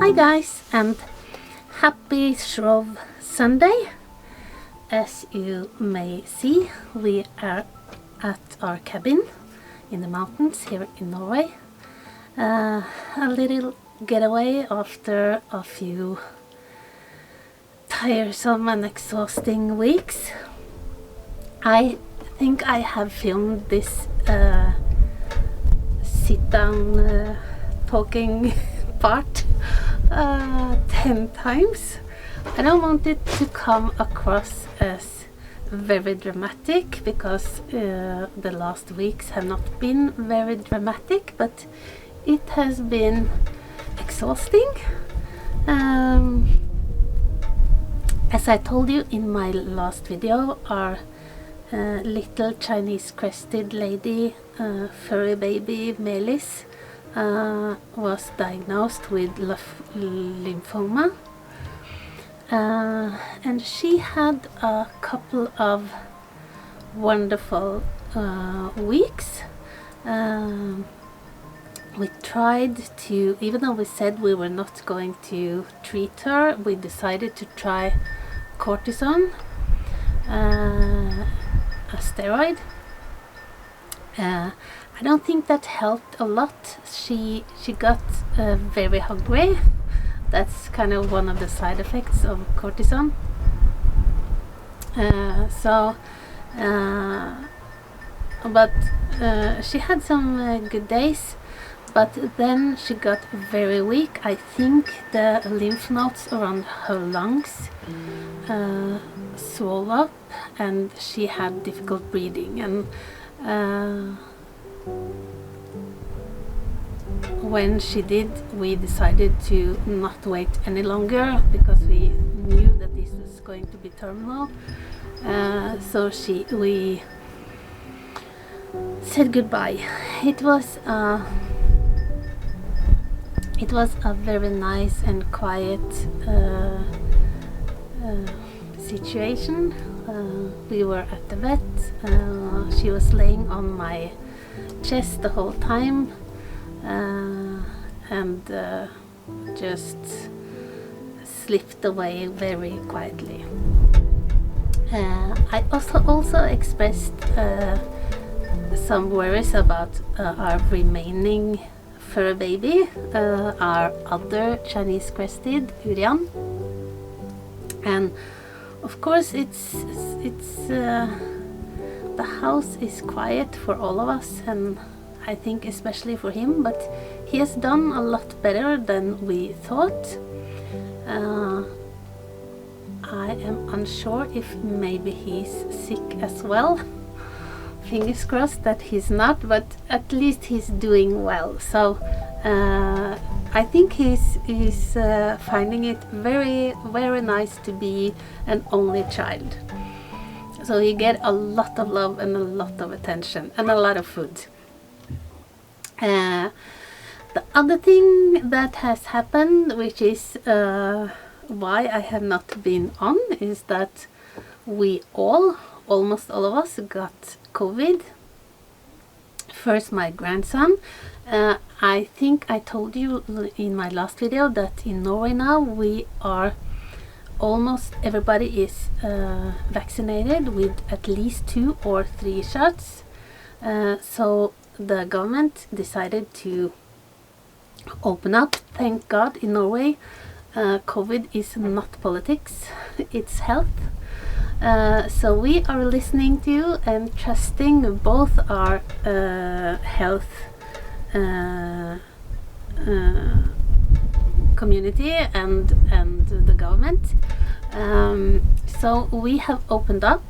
Hi guys, and happy Shrove Sunday. As you may see, we are at our cabin in the mountains here in Norway. A little getaway after a few tiresome and exhausting weeks. I think I have filmed this sit-down talking part 10 times. I don't want it to come across as very dramatic because the last weeks have not been very dramatic, but it has been exhausting. As I told you in my last video, our little Chinese crested lady, furry baby Melis, was diagnosed with lymphoma, and she had a couple of wonderful weeks. We tried to, even though we said we were not going to treat her, we decided to try cortisone, a steroid. I don't think that helped a lot. She got very hungry. That's kind of one of the side effects of cortisone. But she had some good days, but then she got very weak. I think the lymph nodes around her lungs swelled up, and she had difficult breathing. And when she did, we decided to not wait any longer because we knew that this was going to be terminal. So we said goodbye. It was a very nice and quiet situation. We were at the vet. She was laying on my chest the whole time, and just slipped away very quietly. I also expressed some worries about our remaining fur baby, our other Chinese crested Urian, and of course it's the house is quiet for all of us, and I think especially for him, but he has done a lot better than we thought. I am unsure if maybe he's sick as well. Fingers crossed that he's not, but at least he's doing well. So I think he's finding it very, very nice to be an only child. So he get a lot of love and a lot of attention and a lot of food. The other thing that has happened, which is why I have not been on, is that we almost all of us got COVID. First my grandson. I think I told you in my last video that in Norway now we are almost everybody is vaccinated with at least 2 or 3 shots. So the government decided to open up. Thank God in Norway COVID is not politics, it's health. So we are listening to and trusting both our health community and the government. So we have opened up.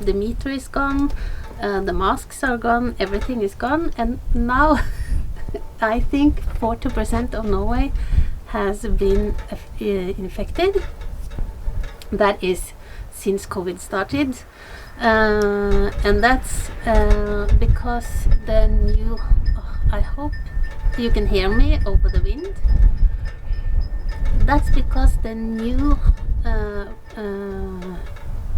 The meter is gone, the masks are gone, everything is gone, and now I think 40% of Norway has been infected. That is since COVID started, and that's because the new, I hope you can hear me over the wind. That's because the new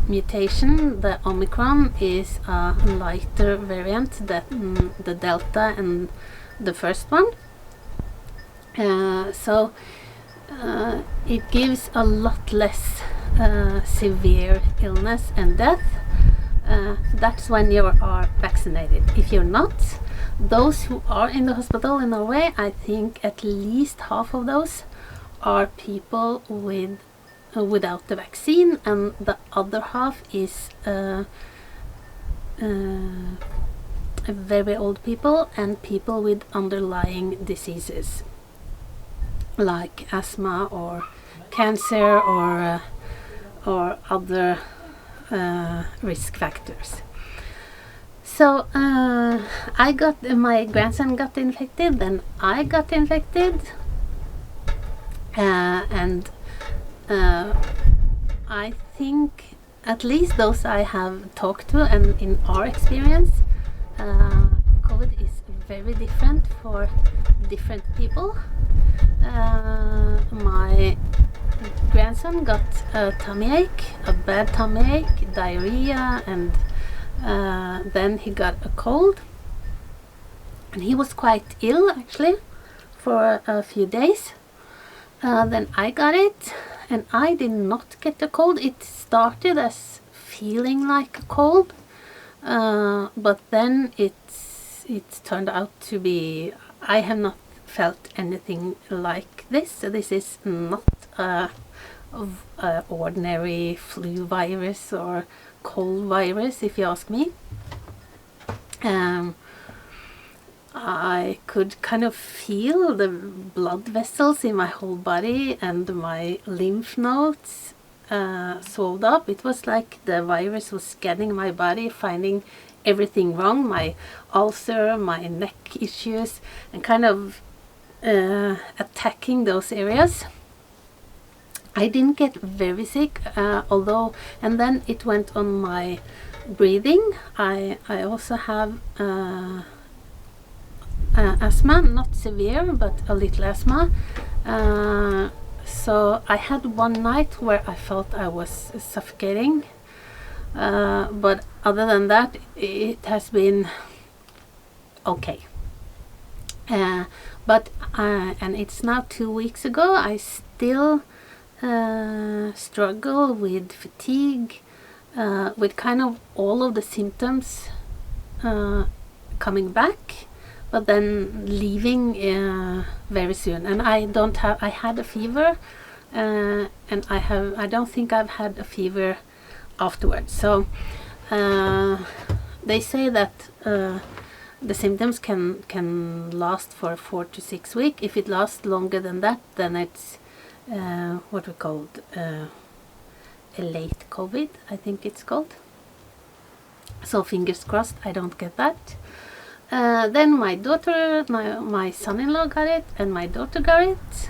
mutation, the Omicron, is a lighter variant than the Delta and the first one. So it gives a lot less severe illness and death. That's when you are vaccinated. If you're not, those who are in the hospital in Norway, I think at least half of those are people with without the vaccine, and the other half is very old people and people with underlying diseases like asthma or cancer or other risk factors. So my grandson got infected, then I got infected, and I think at least those I have talked to, and in our experience, COVID is very different for different people. My grandson got a tummy ache, a bad tummy ache, diarrhea, and then he got a cold. And he was quite ill actually for a few days. Then I got it, and I did not get the cold. It started as feeling like a cold, but then it turned out to be, I have not felt anything like this. So this is not a ordinary flu virus or cold virus, if you ask me. I could kind of feel the blood vessels in my whole body, and my lymph nodes swelled up. It was like the virus was scanning my body, finding everything wrong, my ulcer, my neck issues, and kind of attacking those areas. I didn't get very sick, and then it went on my breathing. I also have asthma, not severe, but a little asthma. So I had one night where I felt I was suffocating, but other than that, it has been okay. But and it's now 2 weeks ago. I still struggle with fatigue, with kind of all of the symptoms coming back, but then leaving very soon. And I had a fever, and I don't think I've had a fever afterwards. So they say that the symptoms can last for 4 to 6 weeks. If it lasts longer than that, then it's what we called a late COVID, I think it's called. So fingers crossed I don't get that. Then my daughter, my son-in-law got it, and my daughter got it.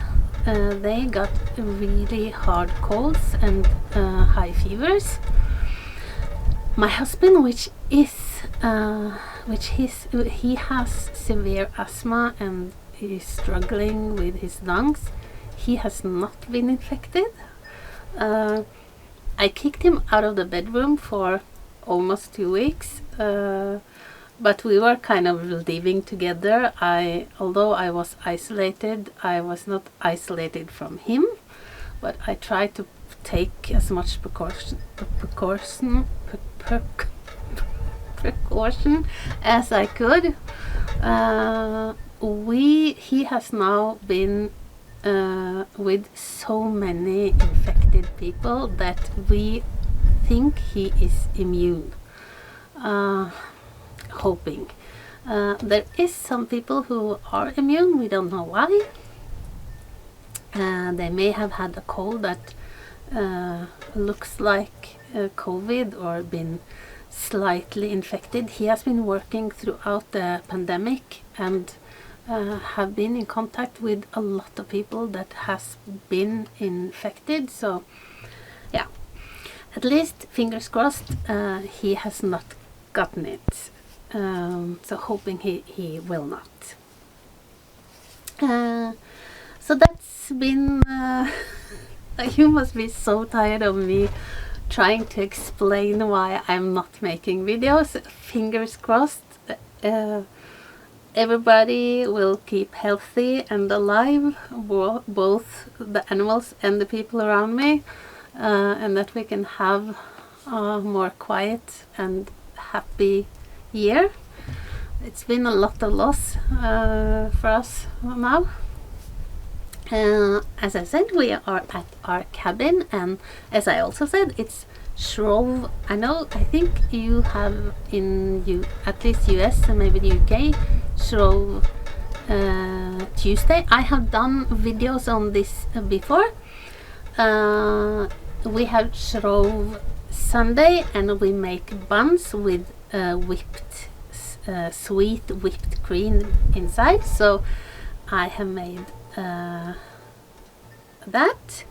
They got really hard colds and high fevers. My husband, he has severe asthma and he's struggling with his lungs. He has not been infected. I kicked him out of the bedroom for almost 2 weeks, but we were kind of living together. Although I was isolated, I was not isolated from him, but I tried to take as much precaution as I could. He has now been with so many infected people that we think he is immune. Hoping. There is some people who are immune. We don't know why. They may have had a cold that looks like COVID or been slightly infected. He has been working throughout the pandemic and have been in contact with a lot of people that has been infected. So yeah, at least fingers crossed he has not gotten it. So hoping he will not. So that's been you must be so tired of me trying to explain why I'm not making videos. Fingers crossed everybody will keep healthy and alive, both the animals and the people around me, and that we can have a more quiet and happy year. It's been a lot of loss for us now. As I said, we are at our cabin, and as I also said, it's Shrove. I think you have at least US and maybe the UK, Shrove Tuesday. I have done videos on this before. We have Shrove Sunday, and we make buns with sweet whipped cream inside. So I have made that.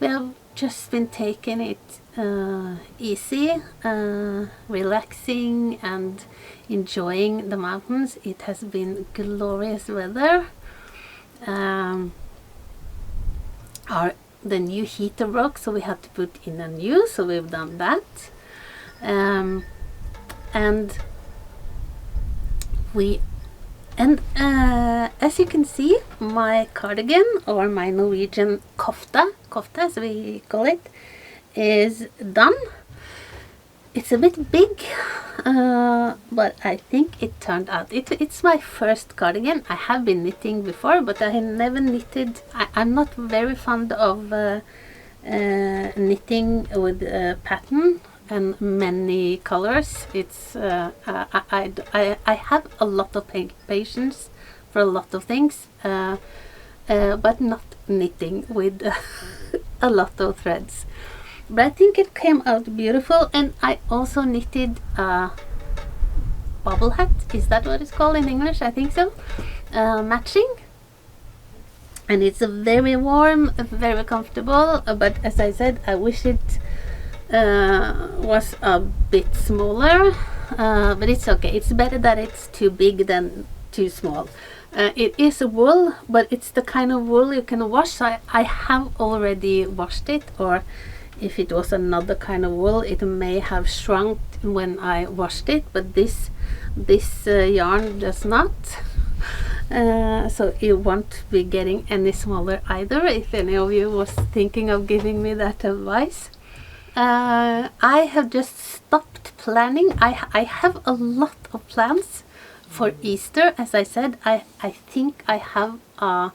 We have just been taking it easy, relaxing and enjoying the mountains. It has been glorious weather. The new heater broke, so we had to put in a new, so we've done that. And as you can see, my cardigan, or my Norwegian Kofte as we call it, is done. It's a bit big, but I think it turned out. It's my first cardigan. I have been knitting before, but I have never knitted. I'm not very fond of knitting with pattern and many colors. It's I have a lot of patience for a lot of things, but not knitting with a lot of threads. But I think it came out beautiful, and I also knitted a bobble hat. Is that what it's called in English? I think so. Matching. And it's very warm, very comfortable, but as I said, I wish it was a bit smaller, but it's okay. It's better that it's too big than too small. It is wool, but it's the kind of wool you can wash. So I have already washed it, or if it was another kind of wool, it may have shrunk when I washed it, but this yarn does not. So it won't be getting any smaller either, if any of you was thinking of giving me that advice. I have just stopped planning. I have a lot of plans for Easter. As I said, I think I have a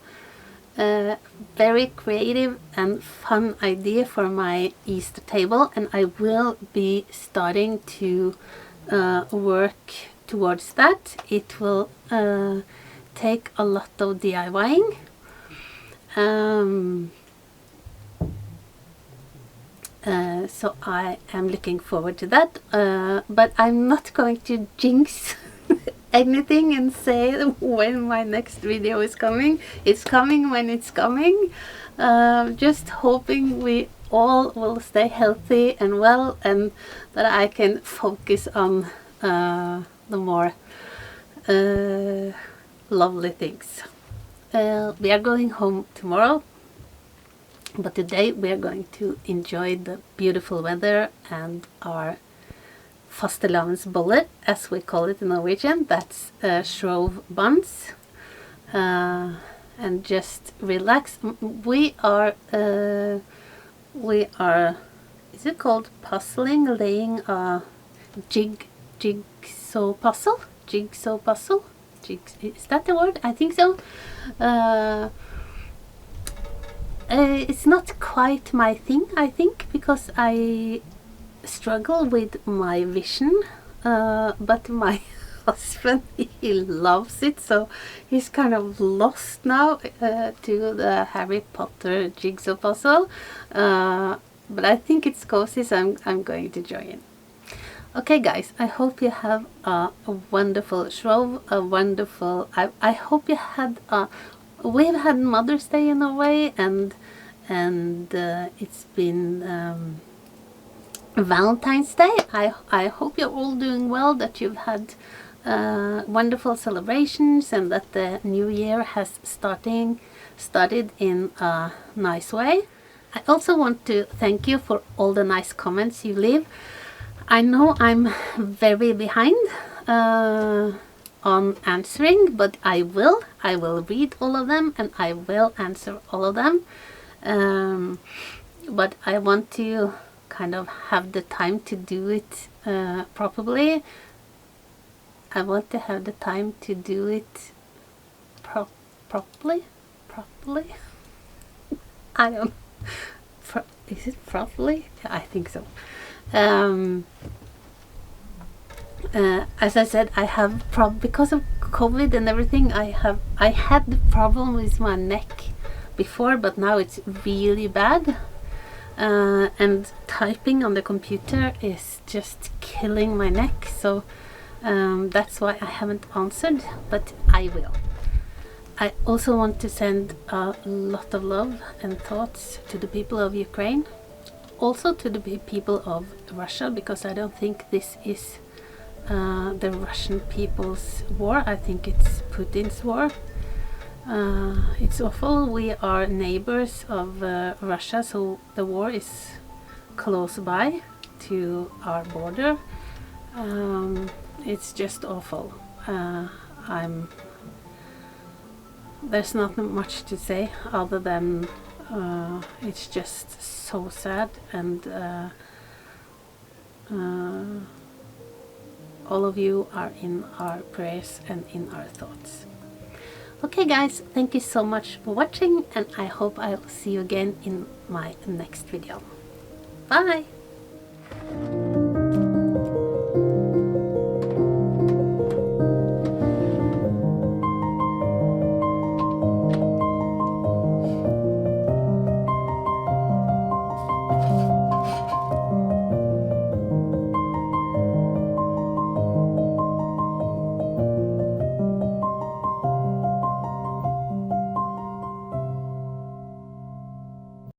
very creative and fun idea for my Easter table, and I will be starting to work towards that. It will take a lot of DIYing. So I am looking forward to that, but I'm not going to jinx anything and say when my next video is coming. It's coming when it's coming. Just hoping we all will stay healthy and well, and that I can focus on the more lovely things. We are going home tomorrow, but today we are going to enjoy the beautiful weather and our fastelavnsboller, as we call it in Norwegian. That's Shrove buns, and just relax. We are, is it called puzzling, laying a jigsaw puzzle? Jigsaw puzzle? Is that the word? I think so. It's not quite my thing, I think, because I struggle with my vision, but my husband, he loves it, so he's kind of lost now to the Harry Potter jigsaw puzzle, but I think it's cozy, so I'm going to join in. Okay guys, I hope you have a wonderful Shrove, a wonderful, I hope you had we've had Mother's Day in Norway, and it's been Valentine's Day. I hope you're all doing well, that you've had wonderful celebrations, and that the new year has started in a nice way. I also want to thank you for all the nice comments you leave. I know I'm very behind on answering, but I will read all of them, and I will answer all of them, but I want to kind of have the time to do it properly. I want to have the time to do it properly. I don't. Is it properly? Yeah, I think so. As I said, I have because of COVID and everything. I had the problem with my neck before, but now it's really bad. And typing on the computer is just killing my neck, so that's why I haven't answered, but I will. I also want to send a lot of love and thoughts to the people of Ukraine, also to the people of Russia, because I don't think this is the Russian people's war. I think it's Putin's war. It's awful. We are neighbors of Russia, so the war is close by to our border. It's just awful. There's not much to say other than it's just so sad, and all of you are in our prayers and in our thoughts. Okay guys, thank you so much for watching, and I hope I'll see you again in my next video. Bye!